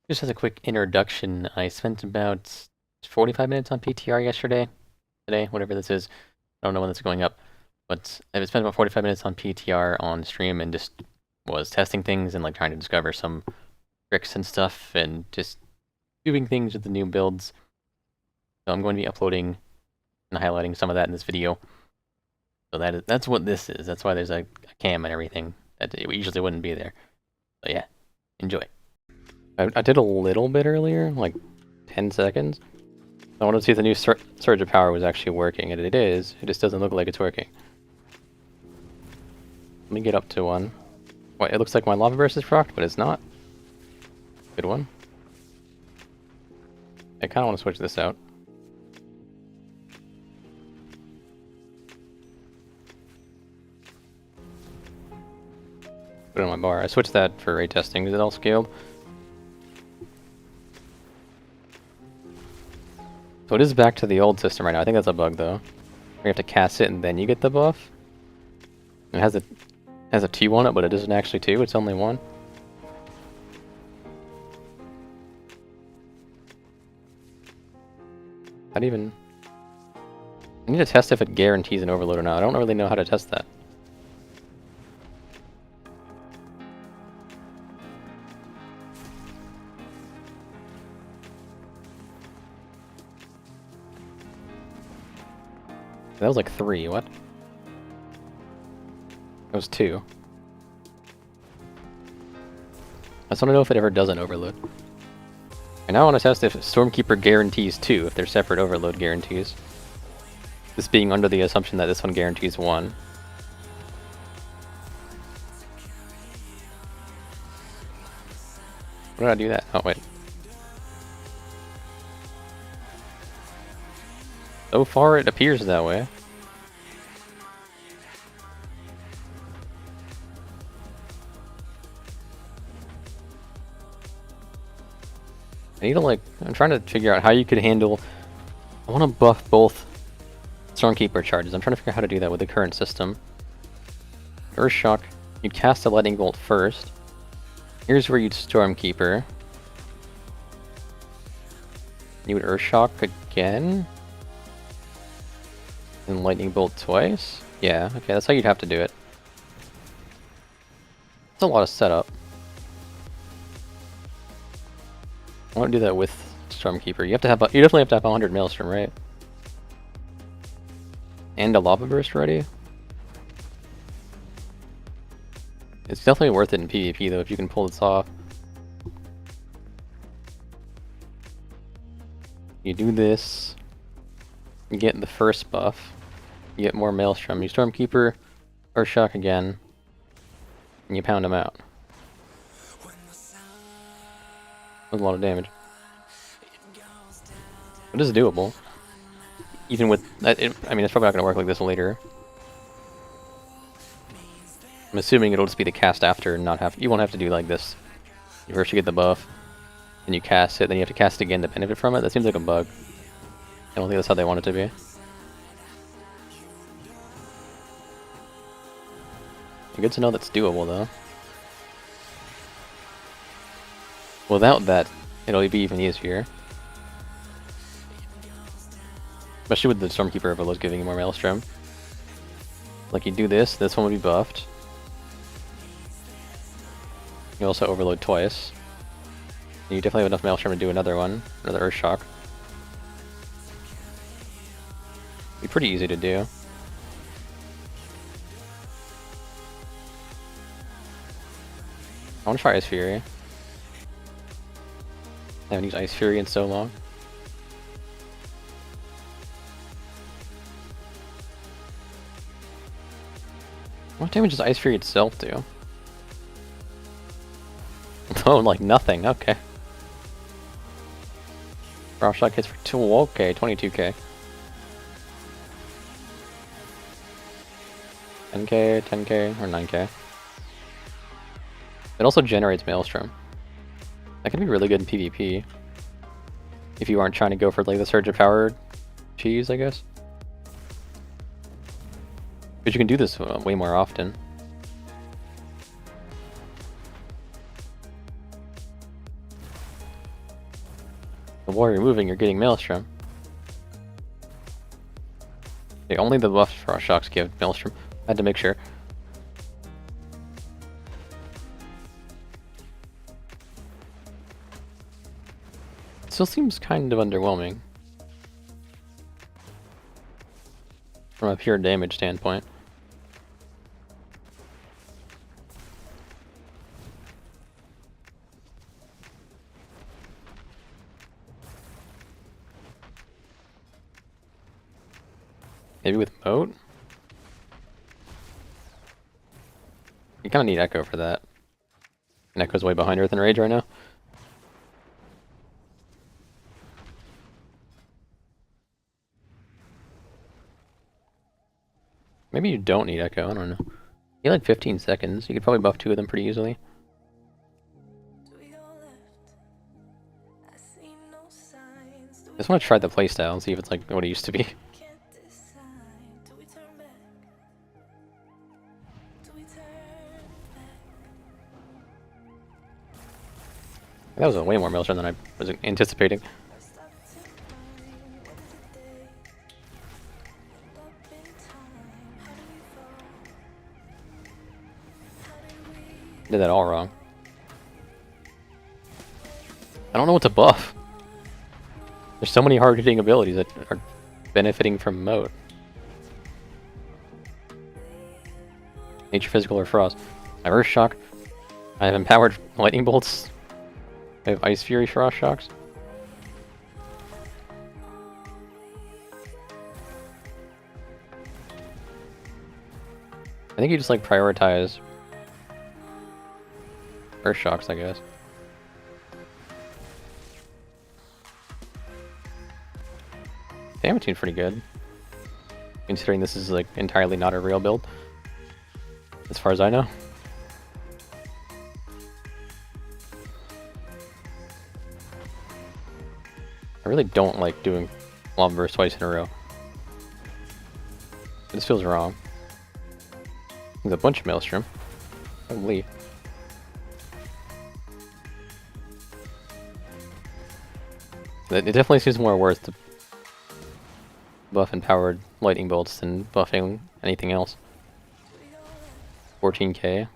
Just as a quick introduction, I spent about 45 minutes on PTR yesterday, today, whatever this is. I don't know when this is going up, but I spent about 45 minutes on PTR on stream and just was testing things and like trying to discover some tricks and stuff and just doing things with the new builds. So I'm going to be uploading and highlighting some of that in this video. So that's what this is. That's why there's a cam and everything that it usually wouldn't be there. So yeah, enjoy. I did a little bit earlier, like 10 seconds. I wanted to see if the new surge of power was actually working, and it is. It just doesn't look like it's working. Let me get up to one. Wait, it looks like my lava burst is procced, but it's not. Good one. I kind of want to switch this out. Put it on my bar. I switched that for ray testing. Is it all scaled? So it is back to the old system right now. I think that's a bug though. You have to cast it and then you get the buff. It has a 2 on it, but it isn't actually 2. It's only 1. Not even. I need to test if it guarantees an overload or not. I don't really know how to test that. That was like 3, what? That was 2. I just want to know if it ever does an overload. And now I want to test if Stormkeeper guarantees 2, if they're separate overload guarantees. This being under the assumption that this one guarantees 1. Why did I do that? Oh, wait. So far, it appears that way. I need to, like, I'm trying to figure out how you could handle... I want to buff both Stormkeeper charges. I'm trying to figure out how to do that with the current system. Earthshock, you'd cast a Lightning Bolt first. Here's where you'd Stormkeeper. You would Earthshock again? And Lightning Bolt twice? Yeah, okay, that's how you'd have to do it. It's a lot of setup. I want to do that with Stormkeeper. You definitely have to have 100 Maelstrom, right? And a Lava Burst ready? It's definitely worth it in PvP though if you can pull this off. You do this, you get the first buff, you get more Maelstrom, you Stormkeeper, Earthshock again, and you pound them out. That's a lot of damage. It is doable. Even with... I mean, it's probably not going to work like this later. I'm assuming it'll just be the cast after and not have... You won't have to do like this. You first you get the buff, then you cast it, then you have to cast it again to benefit from it. That seems like a bug. I don't think that's how they want it to be. Good to know that's doable, though. Without that, it'll be even easier. Especially with the Stormkeeper overload giving you more Maelstrom. Like, you do this, this one would be buffed. You also overload twice. And you definitely have enough Maelstrom to do another one, another Earthshock. Be pretty easy to do. I want to try IceFury. I haven't used IceFury in so long. What damage does IceFury itself do? Oh, like nothing, okay. Frost Shock hits for 2, okay, 22k. 10k, 10k, or 9k. It also generates Maelstrom. That can be really good in PvP. If you aren't trying to go for like the Surge of Power cheese, I guess. But you can do this way more often. The more you're moving, you're getting Maelstrom. Okay, only the buffed Frost Shocks give Maelstrom. I had to make sure. Still seems kind of underwhelming. From a pure damage standpoint. Maybe with Moat? You kind of need Echo for that. And Echo's way behind Earth and Rage right now. Maybe you don't need Echo, I don't know. You have like 15 seconds. You could probably buff 2 of them pretty easily. I just want to try the playstyle and see if it's like what it used to be. That was a way more Maelstrom than I was anticipating. Did that all wrong. I don't know what to buff. There's so many hard-hitting abilities that are benefiting from Moat. Nature, Physical, or Frost. I have Earth Shock. I have Empowered Lightning Bolts. I have IceFury Frost Shocks. I think you just like prioritize Earth Shocks, I guess. Damage seems pretty good, considering this is like entirely not a real build, as far as I know. I really don't like doing Lava Burst twice in a row. This feels wrong. There's a bunch of Maelstrom. Holy. It definitely seems more worth to buff Empowered Lightning Bolts than buffing anything else. 14k.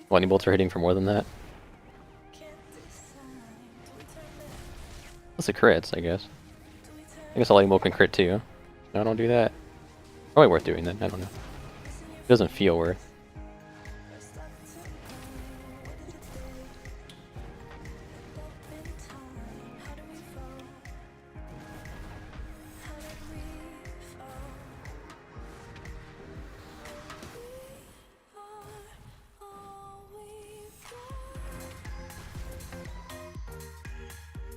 Lightning Bolts are hitting for more than that. Plus it crits, I guess. I guess a Lightning Bolt can crit too. No, don't do that. Probably worth doing that, I don't know. It doesn't feel worth.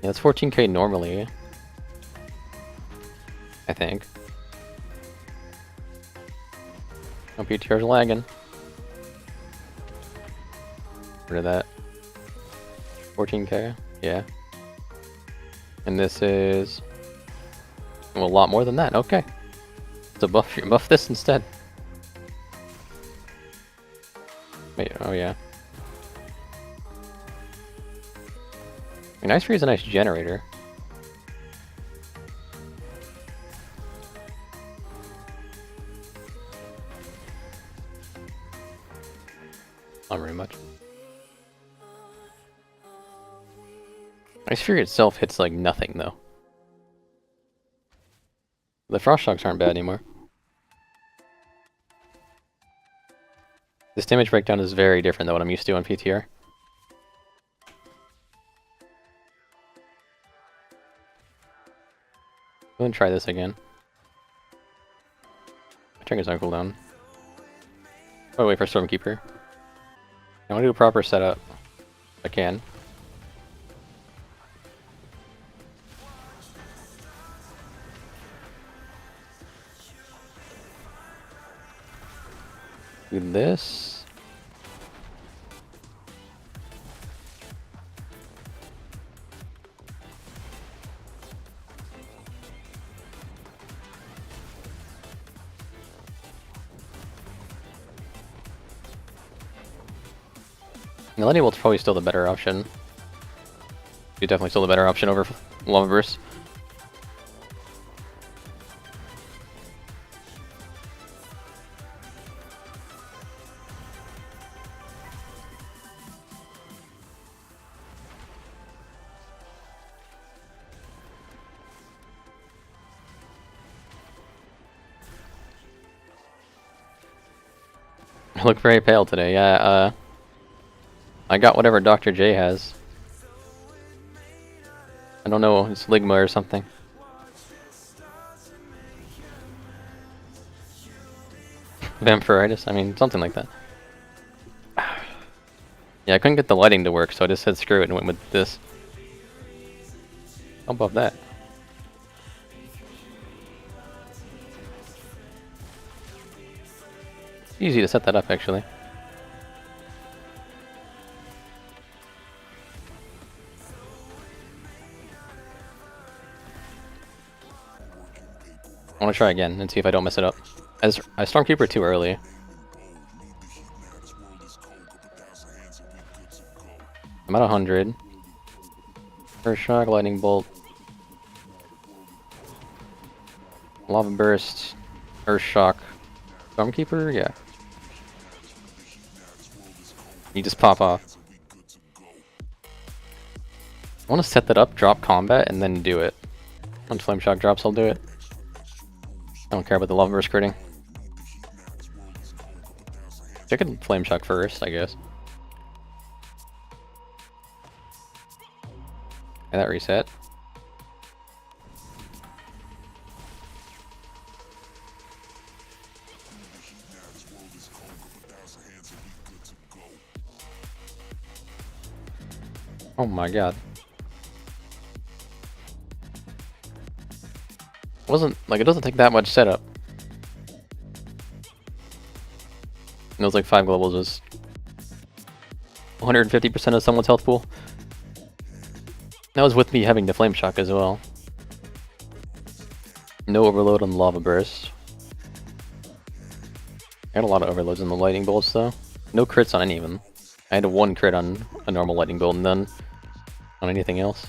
Yeah, it's 14k normally, I think. Oh, PTR's lagging. Rid of that. 14k, yeah. And this is well, a lot more than that. Okay, so buff this instead. Wait, oh yeah. I mean, IceFury is a nice generator. Not very much. IceFury itself hits like nothing though. The Frost Shocks aren't bad anymore. This damage breakdown is very different than what I'm used to on PTR. Go and try this again. My trigger's on cooldown. Oh, wait for Stormkeeper. I want to do a proper setup. If I can. Do this. The Lightning Bolt's probably still the better option. Be definitely still the better option over Lava Burst. I look very pale today. Yeah, I got whatever Dr. J has. I don't know, it's Ligma or something. Vampiritis? I mean, something like that. Yeah, I couldn't get the lighting to work, so I just said screw it and went with this. How about that? It's easy to set that up, actually. I want to try again and see if I don't mess it up. I Stormkeeper too early. I'm at 100. First shock, lightning bolt. Lava burst. Earth shock. Stormkeeper? Yeah. You just pop off. I want to set that up, drop combat, and then do it. Once flame shock drops, I'll do it. I don't care about the lava burst critting. I could flame shock first, I guess. And that reset. Oh my god. It doesn't take that much setup. And it was like 5 globals was 150% of someone's health pool. That was with me having the flame shock as well. No overload on the lava burst. I had a lot of overloads on the lightning bolts though. No crits on any of them. I had 1 crit on a normal lightning bolt and none on anything else.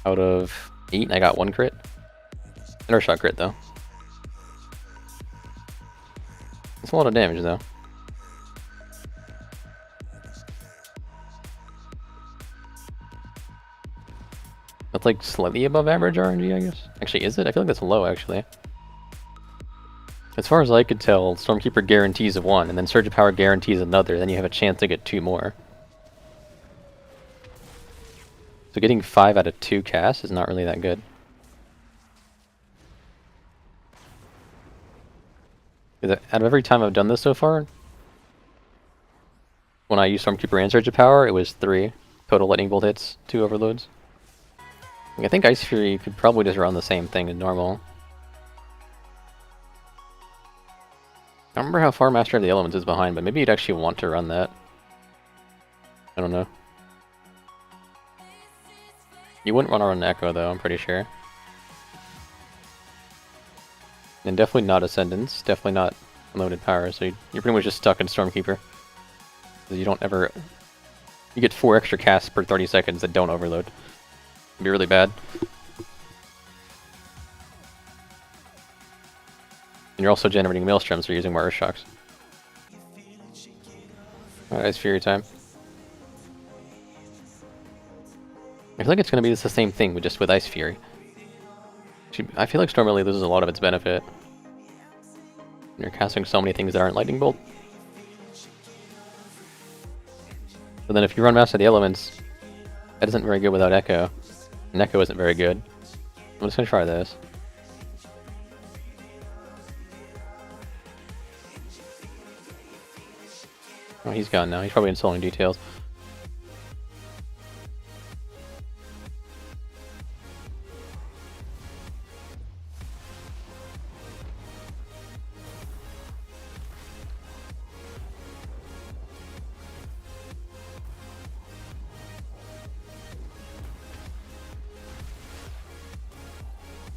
Out of 8, I got 1 crit. An Earth shot crit though. It's a lot of damage though. That's like slightly above average RNG, I guess. Actually, is it? I feel like that's low, actually. As far as I could tell, Stormkeeper guarantees 1, and then Surge of Power guarantees another, then you have a chance to get 2 more. So getting 5 out of 2 casts is not really that good. Out of every time I've done this so far, when I used Stormkeeper and Surge of Power, it was 3 total lightning bolt hits, 2 overloads. I think IceFury could probably just run the same thing as normal. I don't remember how far Master of the Elements is behind, but maybe you'd actually want to run that. I don't know. You wouldn't want to run Echo though, I'm pretty sure. And definitely not Ascendance, definitely not Unlimited Power, so you're pretty much just stuck in Stormkeeper. You don't ever... You get 4 extra casts per 30 seconds that don't overload. It'd be really bad. And you're also generating Maelstroms for using more Earth Shocks. Alright, IceFury time. I feel like it's going to be the same thing, just with IceFury. I feel like Storm really loses a lot of its benefit. You're casting so many things that aren't Lightning Bolt. So then if you run Master of the Elements, that isn't very good without Echo. And Echo isn't very good. I'm just going to try this. Oh, he's gone now. He's probably installing details.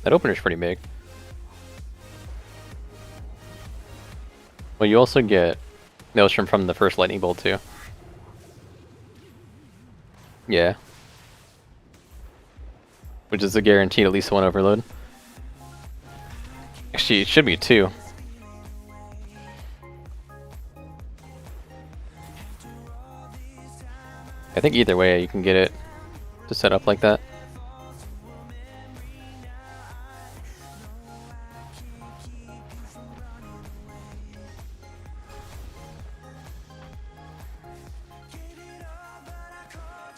That opener's pretty big. Well, you also get Maelstrom from the first Lightning Bolt too. Yeah. which is a guaranteed at least one overload. Actually, it should be 2. I think either way you can get it to set up like that.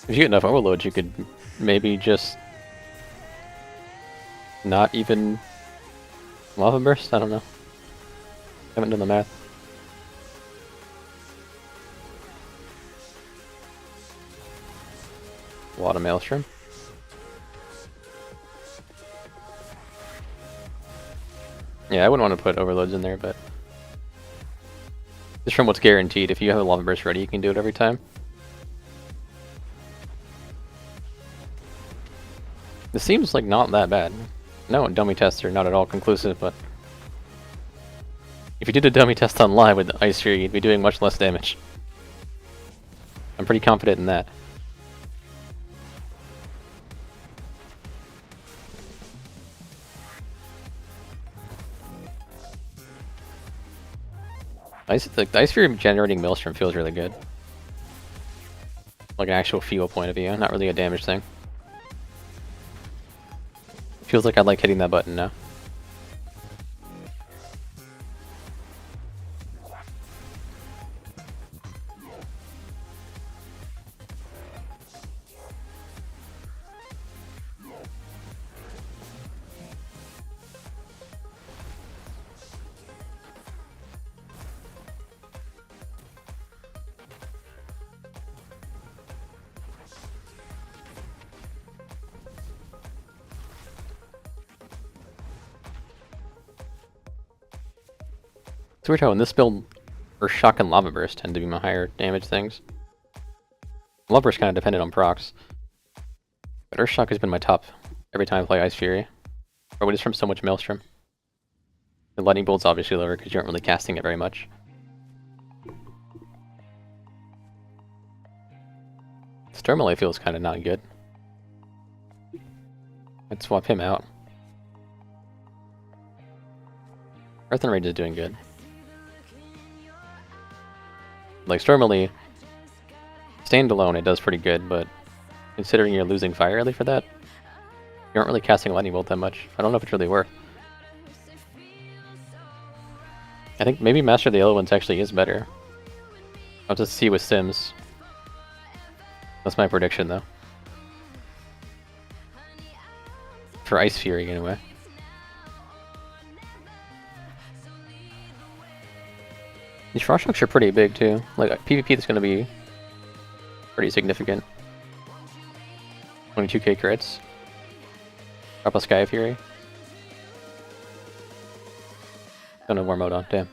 If you get enough overloads, you could maybe just not even lava burst? I don't know. Haven't done the math. A lot of Maelstrom. Yeah, I wouldn't want to put overloads in there, but just from what's guaranteed, if you have a lava burst ready, you can do it every time. This seems like not that bad. No, dummy tests are not at all conclusive, but if you did a dummy test on live with IceFury, you'd be doing much less damage. I'm pretty confident in that. The IceFury generating Maelstrom feels really good. Like an actual feel point of view, not really a damage thing. Feels like I like hitting that button now. It's weird how in this build, Earthshock and Lava Burst tend to be my higher damage things. Lava Burst kind of depended on procs. But Earthshock has been my top every time I play IceFury. Probably just from so much Maelstrom. The Lightning Bolt's obviously lower because you aren't really casting it very much. Stormkeeper feels kind of not good. I'd swap him out. Earth and Rage is doing good. Like, Stormkeeper, standalone, it does pretty good, but considering you're losing fire early for that, you aren't really casting Lightning Bolt that much. I don't know if it's really worth. I think maybe Master of the Elements actually is better. I'll just see with Sims. That's my prediction, though. For IceFury, anyway. These frost shocks are pretty big too. Like PvP is going to be pretty significant. 22k crits. Drop a Sky Fury. Don't have war mode on, damn.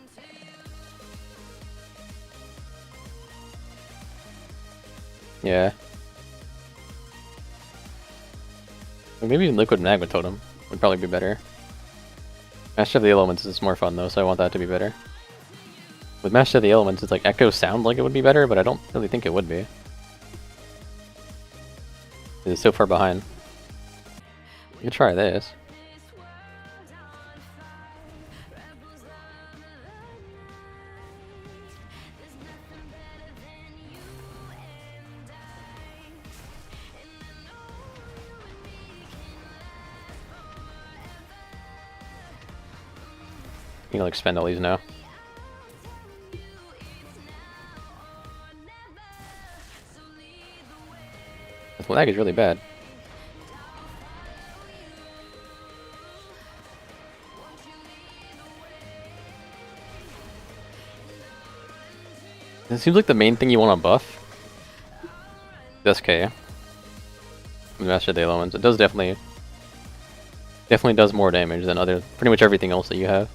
Yeah. Maybe even Liquid Magma Totem would probably be better. Master of the Elements is more fun though, so I want that to be better. With Master of the Elements, it's like Echo sound like it would be better, but I don't really think it would be. It's so far behind. You could try this. You can like spend all these now. The lag is really bad. It seems like the main thing you want to buff is SK. Master of the Elements. It does definitely does more damage than pretty much everything else that you have.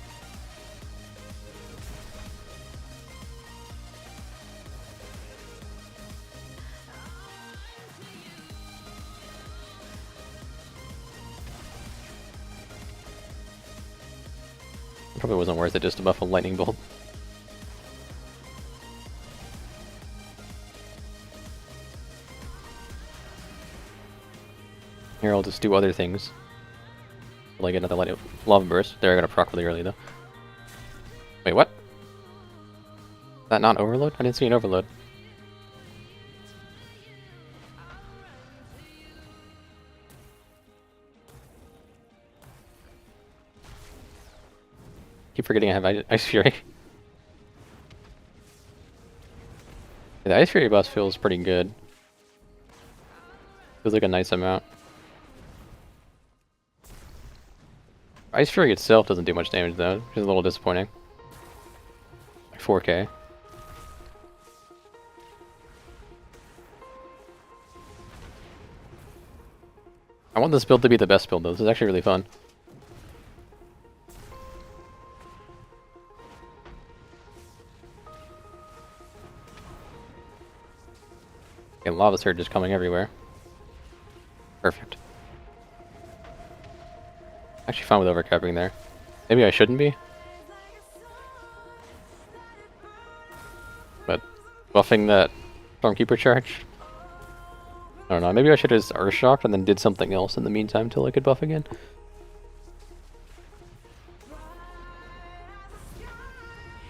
Probably wasn't worth it just to buff a Lightning Bolt. Here I'll just do other things. Like another lava burst. There, I got a proc really early though. Wait, what? Is that not overload? I didn't see an overload. Keep forgetting I have IceFury. The IceFury boss feels pretty good. Feels like a nice amount. IceFury itself doesn't do much damage though, which is a little disappointing. Like 4k. I want this build to be the best build though, this is actually really fun. Okay, lava surge is coming everywhere. Perfect. Actually fine with overcapping there. Maybe I shouldn't be. But buffing that Stormkeeper charge? I don't know, maybe I should have just Earthshocked and then did something else in the meantime till I could buff again.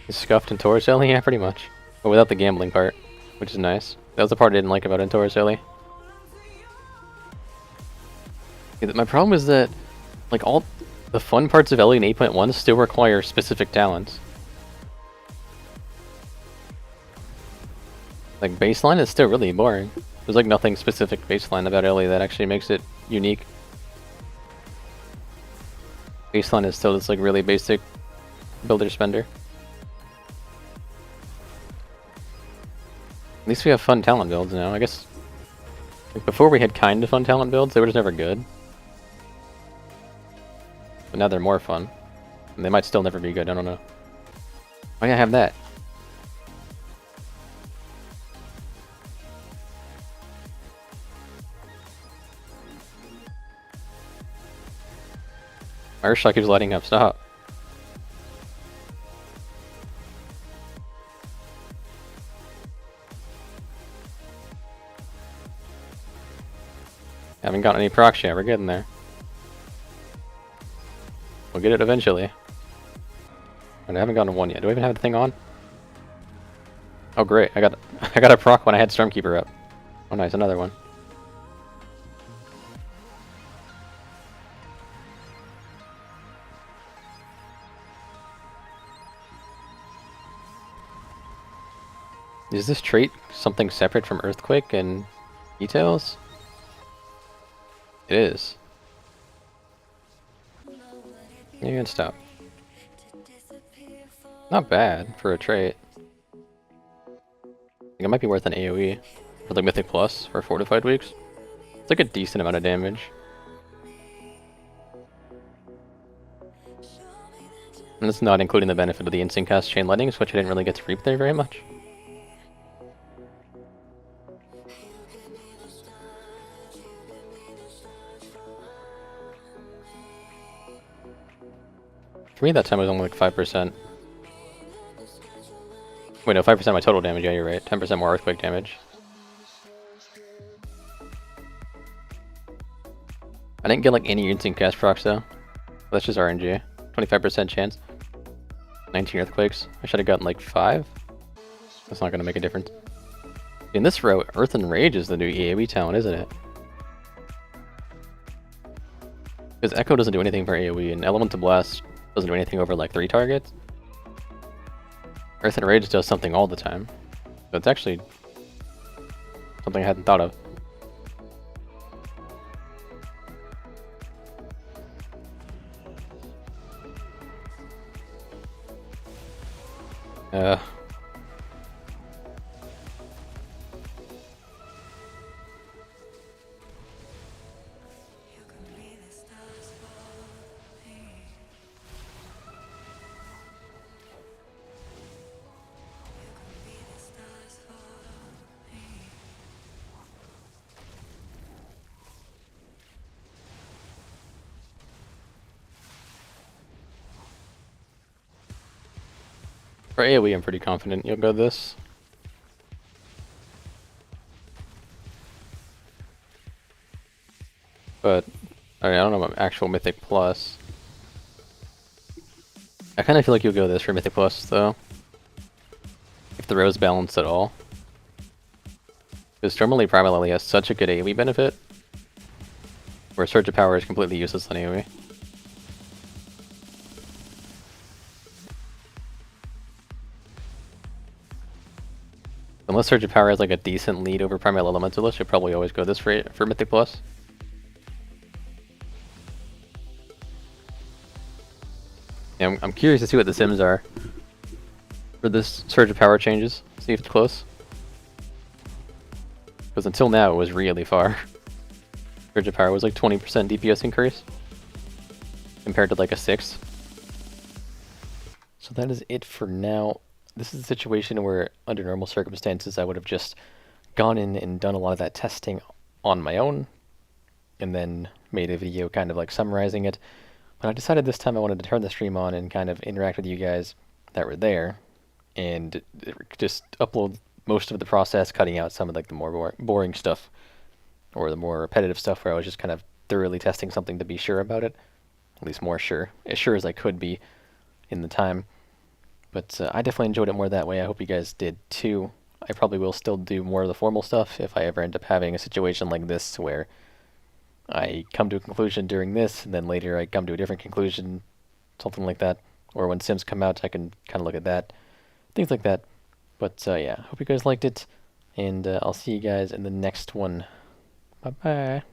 Is scuffed in Taurus Ellie? Yeah, pretty much. But without the gambling part, which is nice. That was the part I didn't like about in Taurus Ellie. Yeah, my problem is that, like, all the fun parts of Ellie in 8.1 still require specific talents. Like, baseline is still really boring. There's like nothing specific baseline about Ellie that actually makes it unique. Baseline is still just like really basic builder spender. At least we have fun talent builds now. I guess like before we had kind of fun talent builds, they were just never good. But now they're more fun. And they might still never be good, I don't know. Why do I have that? My Earthshock keeps lighting up, stop. Haven't gotten any procs yet, we're getting there. We'll get it eventually. And I haven't gotten one yet. Do I even have the thing on? Oh great, I got a proc when I had Stormkeeper up. Oh nice, another one. Is this trait something separate from Earthquake and details? It is. You can stop. Not bad for a trait. I think it might be worth an AoE for like Mythic Plus for fortified weeks. It's like a decent amount of damage. And it's not including the benefit of the instant cast Chain Lightnings, which I didn't really get to reap there very much. For me that time was only like 5%. Wait, no, 5% my total damage, yeah, you're right. 10% more Earthquake damage. I didn't get like any instant cast procs though. That's just RNG. 25% chance. 19 Earthquakes. I should have gotten like 5. That's not going to make a difference. In this row, Earth and Rage is the new AoE talent, isn't it? Because Echo doesn't do anything for AoE, and Elemental Blast doesn't do anything over like 3 targets. Earth and Rage does something all the time. So it's actually something I hadn't thought of. For AoE, I'm pretty confident you'll go this. But I don't know about actual Mythic Plus. I kind of feel like you'll go this for Mythic Plus though, if the row's balanced at all. Because Tourmaline primarily has such a good AoE benefit, where Surge of Power is completely useless on AoE. Unless Surge of Power has like a decent lead over Primal Elementalist, you'll probably always go this for Mythic Plus. Yeah, I'm curious to see what the sims are for this Surge of Power changes. See if it's close. Because until now it was really far. Surge of Power was like 20% DPS increase compared to like a 6. So that is it for now. This is a situation where under normal circumstances I would have just gone in and done a lot of that testing on my own and then made a video kind of like summarizing it. But I decided this time I wanted to turn the stream on and kind of interact with you guys that were there and just upload most of the process, cutting out some of like the more boring stuff or the more repetitive stuff where I was just kind of thoroughly testing something to be sure about it. At least more sure. As sure as I could be in the time. But I definitely enjoyed it more that way. I hope you guys did too. I probably will still do more of the formal stuff if I ever end up having a situation like this where I come to a conclusion during this, and then later I come to a different conclusion, something like that. Or when Sims come out, I can kind of look at that. Things like that. But yeah, hope you guys liked it, and I'll see you guys in the next one. Bye-bye.